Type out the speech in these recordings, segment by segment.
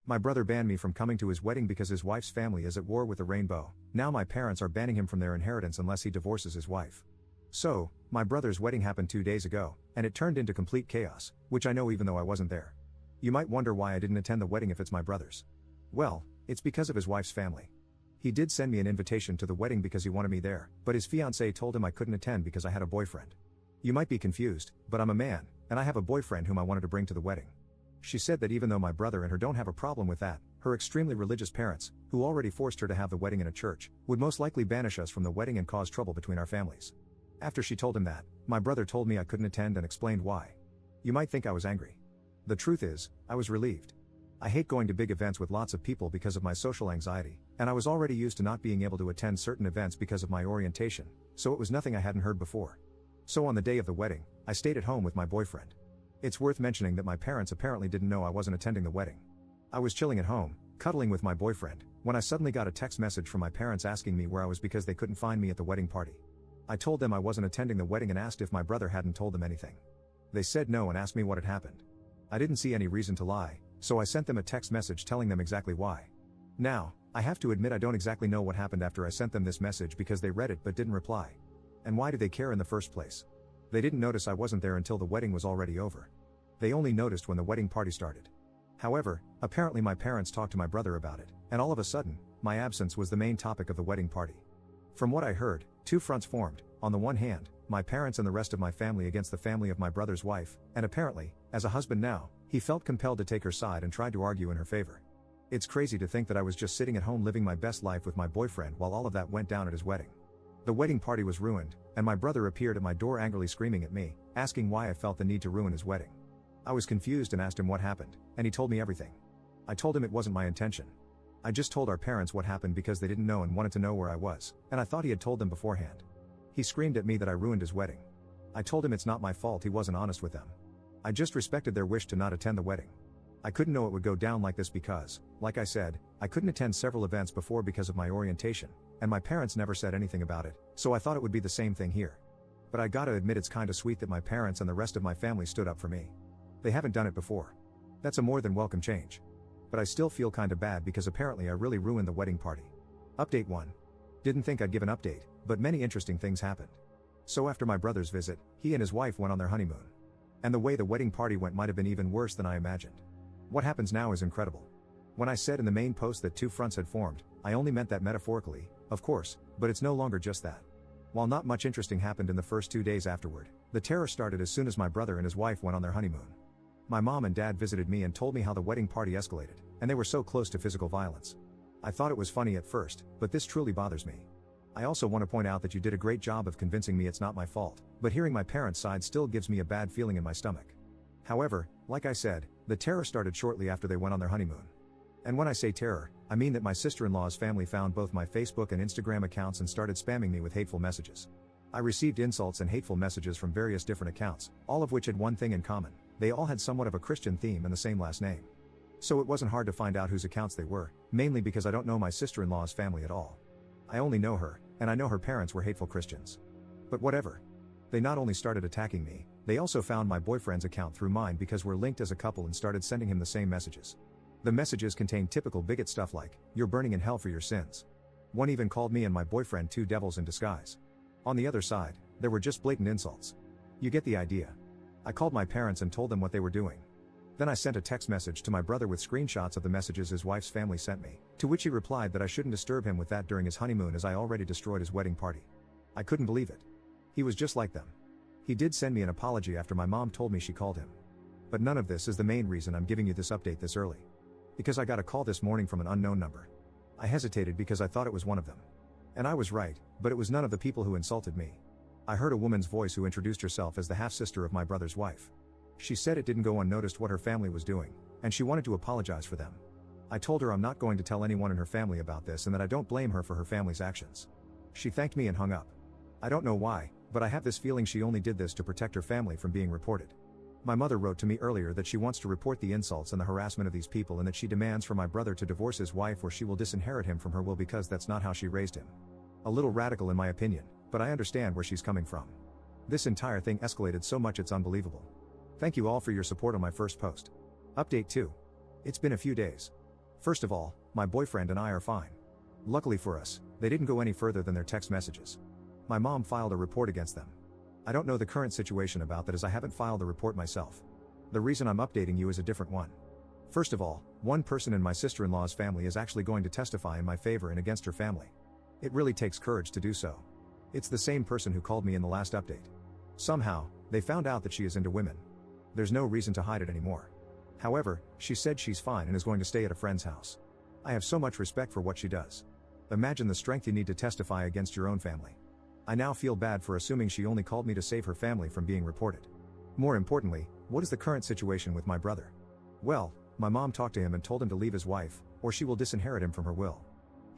My brother banned me from coming to his wedding because his wife's family is at war with the rainbow. Now my parents are banning him from their inheritance unless he divorces his wife. So, my brother's wedding happened 2 days ago, and it turned into complete chaos, which I know even though I wasn't there. You might wonder why I didn't attend the wedding if it's my brother's. Well, it's because of his wife's family. He did send me an invitation to the wedding because he wanted me there, but his fiancée told him I couldn't attend because I had a boyfriend. You might be confused, but I'm a man, and I have a boyfriend whom I wanted to bring to the wedding. She said that even though my brother and her don't have a problem with that, her extremely religious parents, who already forced her to have the wedding in a church, would most likely banish us from the wedding and cause trouble between our families. After she told him that, my brother told me I couldn't attend and explained why. You might think I was angry. The truth is, I was relieved. I hate going to big events with lots of people because of my social anxiety, and I was already used to not being able to attend certain events because of my orientation, so it was nothing I hadn't heard before. So on the day of the wedding, I stayed at home with my boyfriend. It's worth mentioning that my parents apparently didn't know I wasn't attending the wedding. I was chilling at home, cuddling with my boyfriend, when I suddenly got a text message from my parents asking me where I was because they couldn't find me at the wedding party. I told them I wasn't attending the wedding and asked if my brother hadn't told them anything. They said no and asked me what had happened. I didn't see any reason to lie, so I sent them a text message telling them exactly why. Now, I have to admit I don't exactly know what happened after I sent them this message because they read it but didn't reply. And why did they care in the first place? They didn't notice I wasn't there until the wedding was already over. They only noticed when the wedding party started. However, apparently my parents talked to my brother about it, and all of a sudden, my absence was the main topic of the wedding party. From what I heard, two fronts formed. On the one hand, my parents and the rest of my family against the family of my brother's wife, and apparently, as a husband now, he felt compelled to take her side and tried to argue in her favor. It's crazy to think that I was just sitting at home living my best life with my boyfriend while all of that went down at his wedding. The wedding party was ruined, and my brother appeared at my door angrily screaming at me, asking why I felt the need to ruin his wedding. I was confused and asked him what happened, and he told me everything. I told him it wasn't my intention. I just told our parents what happened because they didn't know and wanted to know where I was, and I thought he had told them beforehand. He screamed at me that I ruined his wedding. I told him it's not my fault he wasn't honest with them. I just respected their wish to not attend the wedding. I couldn't know it would go down like this because, like I said, I couldn't attend several events before because of my orientation, and my parents never said anything about it, so I thought it would be the same thing here. But I gotta admit it's kinda sweet that my parents and the rest of my family stood up for me. They haven't done it before. That's a more than welcome change. But I still feel kinda bad because apparently I really ruined the wedding party. Update 1. Didn't think I'd give an update, but many interesting things happened. So after my brother's visit, he and his wife went on their honeymoon. And the way the wedding party went might have been even worse than I imagined. What happens now is incredible. When I said in the main post that two fronts had formed, I only meant that metaphorically, of course, but it's no longer just that. While not much interesting happened in the first 2 days afterward, the terror started as soon as my brother and his wife went on their honeymoon. My mom and dad visited me and told me how the wedding party escalated, and they were so close to physical violence. I thought it was funny at first, but this truly bothers me. I also want to point out that you did a great job of convincing me it's not my fault, but hearing my parents' side still gives me a bad feeling in my stomach. However, like I said, the terror started shortly after they went on their honeymoon. And when I say terror, I mean that my sister-in-law's family found both my Facebook and Instagram accounts and started spamming me with hateful messages. I received insults and hateful messages from various different accounts, all of which had one thing in common: they all had somewhat of a Christian theme and the same last name. So it wasn't hard to find out whose accounts they were, mainly because I don't know my sister-in-law's family at all. I only know her, and I know her parents were hateful Christians. But whatever. They not only started attacking me, they also found my boyfriend's account through mine because we're linked as a couple and started sending him the same messages. The messages contained typical bigot stuff like, "You're burning in hell for your sins." One even called me and my boyfriend two devils in disguise. On the other side, there were just blatant insults. You get the idea. I called my parents and told them what they were doing. Then I sent a text message to my brother with screenshots of the messages his wife's family sent me, to which he replied that I shouldn't disturb him with that during his honeymoon as I already destroyed his wedding party. I couldn't believe it. He was just like them. He did send me an apology after my mom told me she called him. But none of this is the main reason I'm giving you this update this early. Because I got a call this morning from an unknown number. I hesitated because I thought it was one of them. And I was right, but it was none of the people who insulted me. I heard a woman's voice who introduced herself as the half-sister of my brother's wife. She said it didn't go unnoticed what her family was doing, and she wanted to apologize for them. I told her I'm not going to tell anyone in her family about this and that I don't blame her for her family's actions. She thanked me and hung up. I don't know why, but I have this feeling she only did this to protect her family from being reported. My mother wrote to me earlier that she wants to report the insults and the harassment of these people and that she demands for my brother to divorce his wife or she will disinherit him from her will because that's not how she raised him. A little radical in my opinion, but I understand where she's coming from. This entire thing escalated so much it's unbelievable. Thank you all for your support on my first post. Update 2. It's been a few days. First of all, my boyfriend and I are fine. Luckily for us, they didn't go any further than their text messages. My mom filed a report against them. I don't know the current situation about that as I haven't filed the report myself. The reason I'm updating you is a different one. First of all, one person in my sister-in-law's family is actually going to testify in my favor and against her family. It really takes courage to do so. It's the same person who called me in the last update. Somehow, they found out that she is into women. There's no reason to hide it anymore. However, she said she's fine and is going to stay at a friend's house. I have so much respect for what she does. Imagine the strength you need to testify against your own family. I now feel bad for assuming she only called me to save her family from being reported. More importantly, what is the current situation with my brother? Well, my mom talked to him and told him to leave his wife, or she will disinherit him from her will.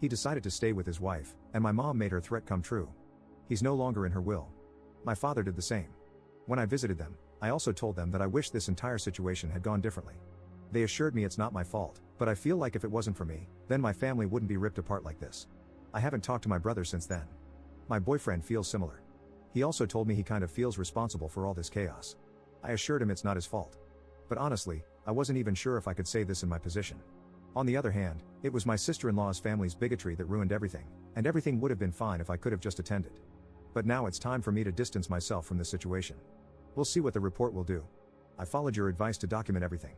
He decided to stay with his wife, and my mom made her threat come true. He's no longer in her will. My father did the same. When I visited them, I also told them that I wish this entire situation had gone differently. They assured me it's not my fault, but I feel like if it wasn't for me, then my family wouldn't be ripped apart like this. I haven't talked to my brother since then. My boyfriend feels similar. He also told me he kind of feels responsible for all this chaos. I assured him it's not his fault. But honestly, I wasn't even sure if I could say this in my position. On the other hand, it was my sister-in-law's family's bigotry that ruined everything, and everything would have been fine if I could have just attended. But now it's time for me to distance myself from this situation. We'll see what the report will do. I followed your advice to document everything.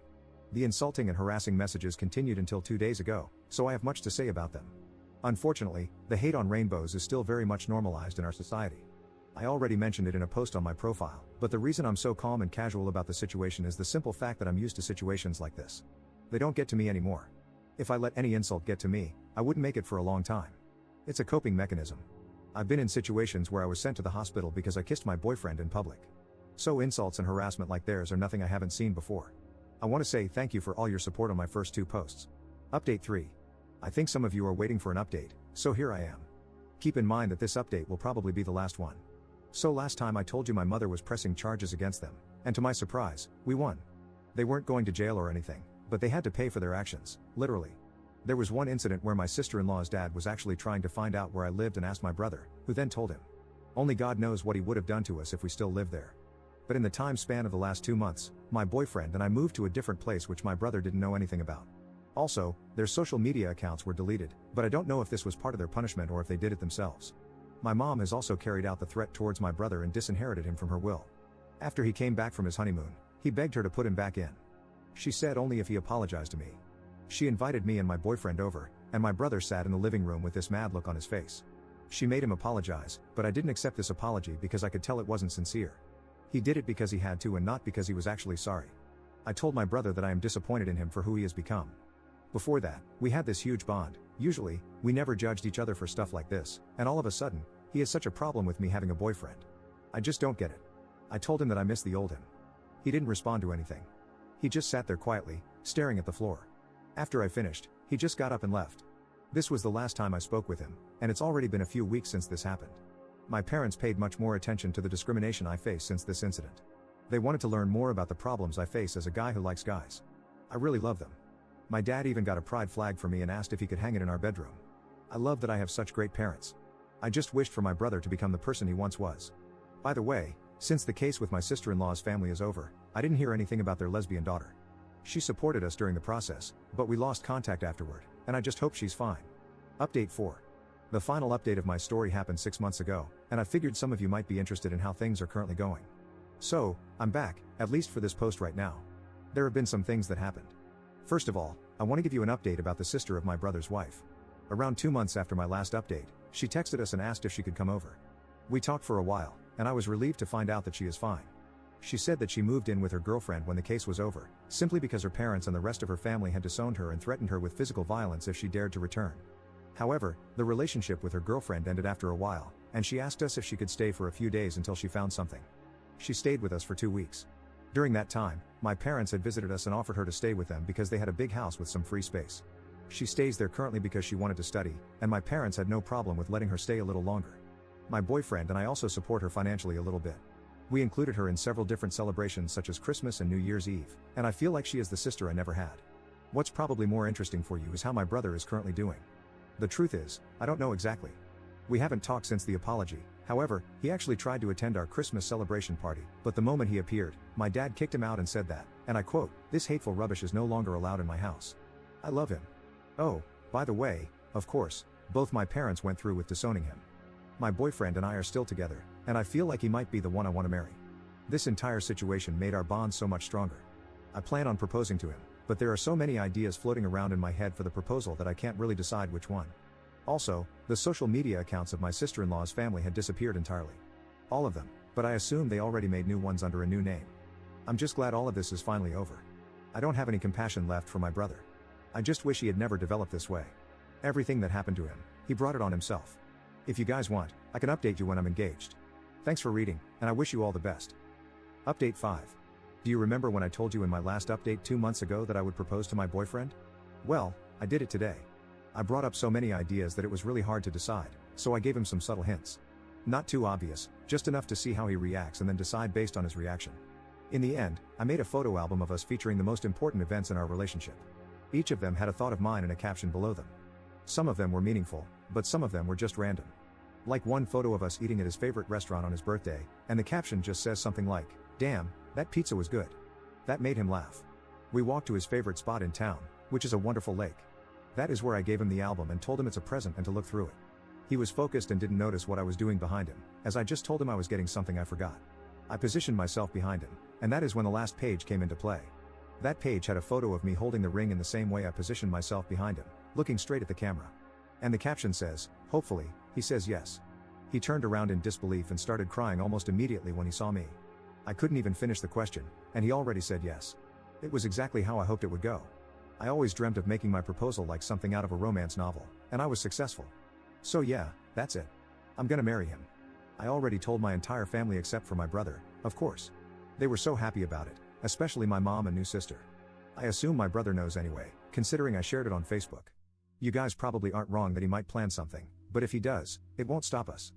The insulting and harassing messages continued until 2 days ago, so I have much to say about them. Unfortunately, the hate on rainbows is still very much normalized in our society. I already mentioned it in a post on my profile, but the reason I'm so calm and casual about the situation is the simple fact that I'm used to situations like this. They don't get to me anymore. If I let any insult get to me, I wouldn't make it for a long time. It's a coping mechanism. I've been in situations where I was sent to the hospital because I kissed my boyfriend in public. So insults and harassment like theirs are nothing I haven't seen before. I want to say thank you for all your support on my first 2 posts. Update 3. I think some of you are waiting for an update, so here I am. Keep in mind that this update will probably be the last one. So last time I told you my mother was pressing charges against them, and to my surprise, we won. They weren't going to jail or anything, but they had to pay for their actions, literally. There was one incident where my sister-in-law's dad was actually trying to find out where I lived and asked my brother, who then told him. Only God knows what he would have done to us if we still lived there. But in the time span of the last 2 months, my boyfriend and I moved to a different place which my brother didn't know anything about. Also, their social media accounts were deleted, but I don't know if this was part of their punishment or if they did it themselves. My mom has also carried out the threat towards my brother and disinherited him from her will. After he came back from his honeymoon, he begged her to put him back in. She said only if he apologized to me. She invited me and my boyfriend over, and my brother sat in the living room with this mad look on his face. She made him apologize, but I didn't accept this apology because I could tell it wasn't sincere. He did it because he had to and not because he was actually sorry. I told my brother that I am disappointed in him for who he has become. Before that, we had this huge bond. Usually, we never judged each other for stuff like this, and all of a sudden, he has such a problem with me having a boyfriend. I just don't get it. I told him that I miss the old him. He didn't respond to anything. He just sat there quietly, staring at the floor. After I finished, he just got up and left. This was the last time I spoke with him, and it's already been a few weeks since this happened. My parents paid much more attention to the discrimination I face since this incident. They wanted to learn more about the problems I face as a guy who likes guys. I really love them. My dad even got a pride flag for me and asked if he could hang it in our bedroom. I love that I have such great parents. I just wished for my brother to become the person he once was. By the way, since the case with my sister-in-law's family is over, I didn't hear anything about their lesbian daughter. She supported us during the process, but we lost contact afterward, and I just hope she's fine. Update 4. The final update of my story happened 6 months ago, and I figured some of you might be interested in how things are currently going. So, I'm back, at least for this post right now. There have been some things that happened. First of all, I want to give you an update about the sister of my brother's wife. Around 2 months after my last update, she texted us and asked if she could come over. We talked for a while, and I was relieved to find out that she is fine. She said that she moved in with her girlfriend when the case was over, simply because her parents and the rest of her family had disowned her and threatened her with physical violence if she dared to return. However, the relationship with her girlfriend ended after a while, and she asked us if she could stay for a few days until she found something. She stayed with us for 2 weeks. During that time, my parents had visited us and offered her to stay with them because they had a big house with some free space. She stays there currently because she wanted to study, and my parents had no problem with letting her stay a little longer. My boyfriend and I also support her financially a little bit. We included her in several different celebrations such as Christmas and New Year's Eve, and I feel like she is the sister I never had. What's probably more interesting for you is how my brother is currently doing. The truth is, I don't know exactly. We haven't talked since the apology. However, he actually tried to attend our Christmas celebration party, but the moment he appeared, my dad kicked him out and said that, and I quote, "This hateful rubbish is no longer allowed in my house." I love him. Oh, by the way, of course, both my parents went through with disowning him. My boyfriend and I are still together, and I feel like he might be the one I want to marry. This entire situation made our bond so much stronger. I plan on proposing to him, but there are so many ideas floating around in my head for the proposal that I can't really decide which one. Also, the social media accounts of my sister-in-law's family had disappeared entirely. All of them, but I assume they already made new ones under a new name. I'm just glad all of this is finally over. I don't have any compassion left for my brother. I just wish he had never developed this way. Everything that happened to him, he brought it on himself. If you guys want, I can update you when I'm engaged. Thanks for reading, and I wish you all the best. Update 5. Do you remember when I told you in my last update 2 months ago that I would propose to my boyfriend? Well, I did it today. I brought up so many ideas that it was really hard to decide, so I gave him some subtle hints. Not too obvious, just enough to see how he reacts and then decide based on his reaction. In the end, I made a photo album of us featuring the most important events in our relationship. Each of them had a thought of mine and a caption below them. Some of them were meaningful, but some of them were just random. Like one photo of us eating at his favorite restaurant on his birthday, and the caption just says something like, "Damn, that pizza was good." That made him laugh. We walked to his favorite spot in town, which is a wonderful lake. That is where I gave him the album and told him it's a present and to look through it. He was focused and didn't notice what I was doing behind him, as I just told him I was getting something I forgot. I positioned myself behind him, and that is when the last page came into play. That page had a photo of me holding the ring in the same way I positioned myself behind him, looking straight at the camera. And the caption says, "Hopefully, he says yes." He turned around in disbelief and started crying almost immediately when he saw me. I couldn't even finish the question, and he already said yes. It was exactly how I hoped it would go. I always dreamt of making my proposal like something out of a romance novel, and I was successful. So yeah, that's it. I'm gonna marry him. I already told my entire family except for my brother, of course. They were so happy about it, especially my mom and new sister. I assume my brother knows anyway, considering I shared it on Facebook. You guys probably aren't wrong that he might plan something, but if he does, it won't stop us.